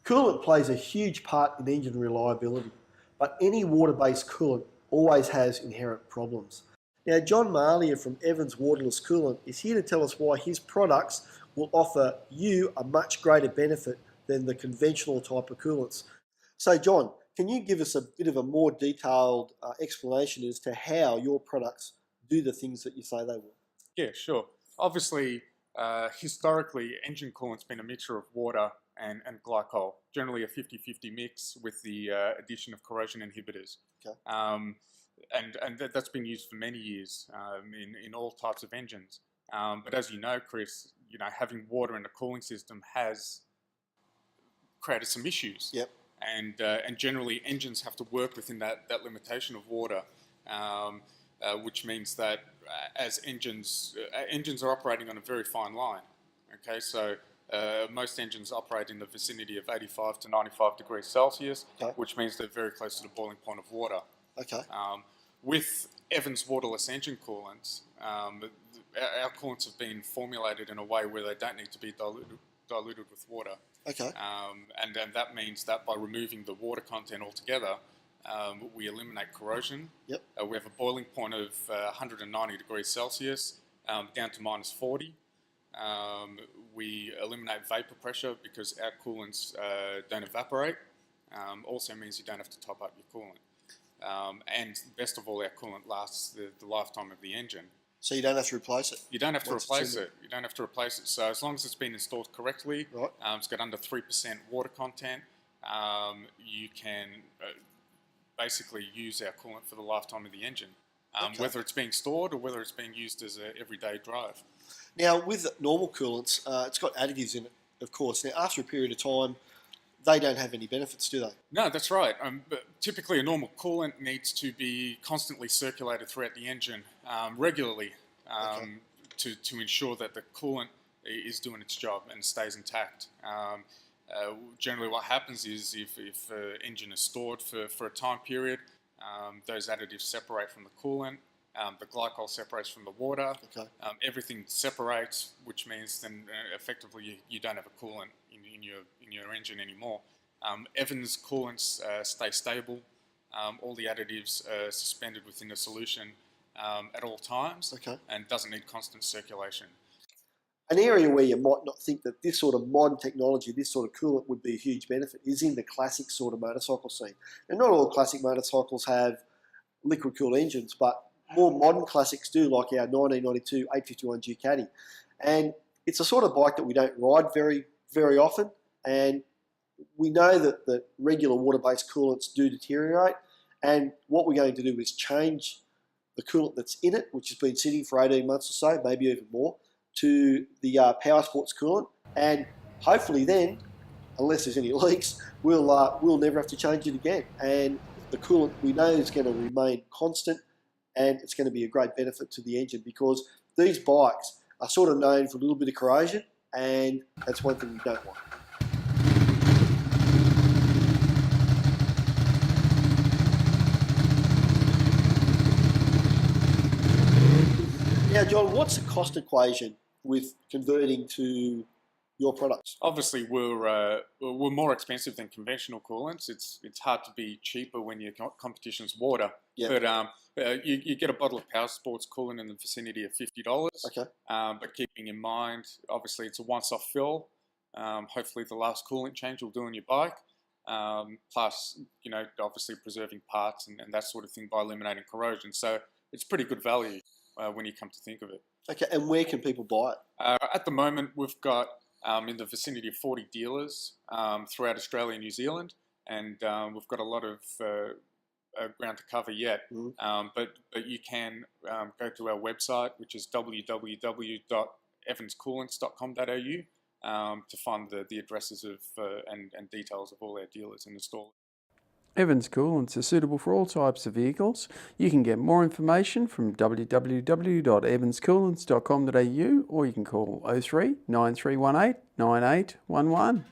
Coolant plays a huge part in engine reliability, but any water-based coolant always has inherent problems. Now, John Marlier from Evans Waterless Coolant is here to tell us why his products will offer you a much greater benefit than the conventional type of coolants. So, John, can you give us a bit of a more detailed explanation as to how your products do the things that you say they will? Yeah, sure. Obviously, historically, engine coolant's been a mixture of water and glycol, generally a 50-50 mix with the addition of corrosion inhibitors. Okay. And that's been used for many years in all types of engines. But as you know, Chris, having water in the cooling system has created some issues. Yep. And generally, engines have to work within that limitation of water, which means that as engines are operating on a very fine line. Okay, so most engines operate in the vicinity of 85 to 95 degrees Celsius, okay, which means they're very close to the boiling point of water. Okay. With Evans Waterless engine coolants, our coolants have been formulated in a way where they don't need to be diluted with water. Okay. And that means that by removing the water content altogether, we eliminate corrosion. Yep. We have a boiling point of 190 degrees Celsius down to minus 40. We eliminate vapor pressure because our coolants don't evaporate. Also means you don't have to top up your coolant. And best of all, our coolant lasts the lifetime of the engine. So you don't have to replace it? You don't have to replace it. You don't have to replace it. So as long as it's been installed correctly, right, it's got under 3% water content, you can basically use our coolant for the lifetime of the engine, okay, whether it's being stored or whether it's being used as an everyday drive. Now, with normal coolants, it's got additives in it, of course. Now, after a period of time, they don't have any benefits, do they? No, that's right. But typically, a normal coolant needs to be constantly circulated throughout the engine regularly Okay. to ensure that the coolant is doing its job and stays intact. Generally, what happens is if an engine is stored for a time period, those additives separate from the coolant. The glycol separates from the water. Okay. Everything separates, which means then effectively you don't have a coolant in your engine anymore. Evans coolants stay stable. All the additives are suspended within the solution at all times, okay, and doesn't need constant circulation. An area where you might not think that this sort of modern technology, this sort of coolant would be a huge benefit is in the classic sort of motorcycle scene. And not all classic motorcycles have liquid-cooled engines, but more modern classics do, like our 1992 851 Ducati. And it's a sort of bike that we don't ride very, very often. And we know that the regular water-based coolants do deteriorate. And what we're going to do is change the coolant that's in it, which has been sitting for 18 months or so, maybe even more, to the Power Sports coolant. And hopefully then, unless there's any leaks, we'll never have to change it again. And the coolant we know is going to remain constant, and it's going to be a great benefit to the engine because these bikes are sort of known for a little bit of corrosion, and that's one thing we don't want. Now, John, what's the cost equation with converting to your products? Obviously, we're more expensive than conventional coolants. It's hard to be cheaper when your competition's water. Yep. But you get a bottle of Power Sports coolant in the vicinity of $50. Okay. But keeping in mind, obviously, it's a once-off fill. Hopefully, the last coolant change will do on your bike. Plus, obviously preserving parts and that sort of thing by eliminating corrosion. So it's pretty good value when you come to think of it. Okay, and where can people buy it? At the moment, we've got in the vicinity of 40 dealers throughout Australia and New Zealand, and we've got a lot of ground to cover yet. Mm-hmm. But you can go to our website, which is www.evanscoolants.com.au to find the addresses of and details of all our dealers and installers. Evans Coolants are suitable for all types of vehicles. You can get more information from www.evanscoolants.com.au or you can call 03 9318 9811.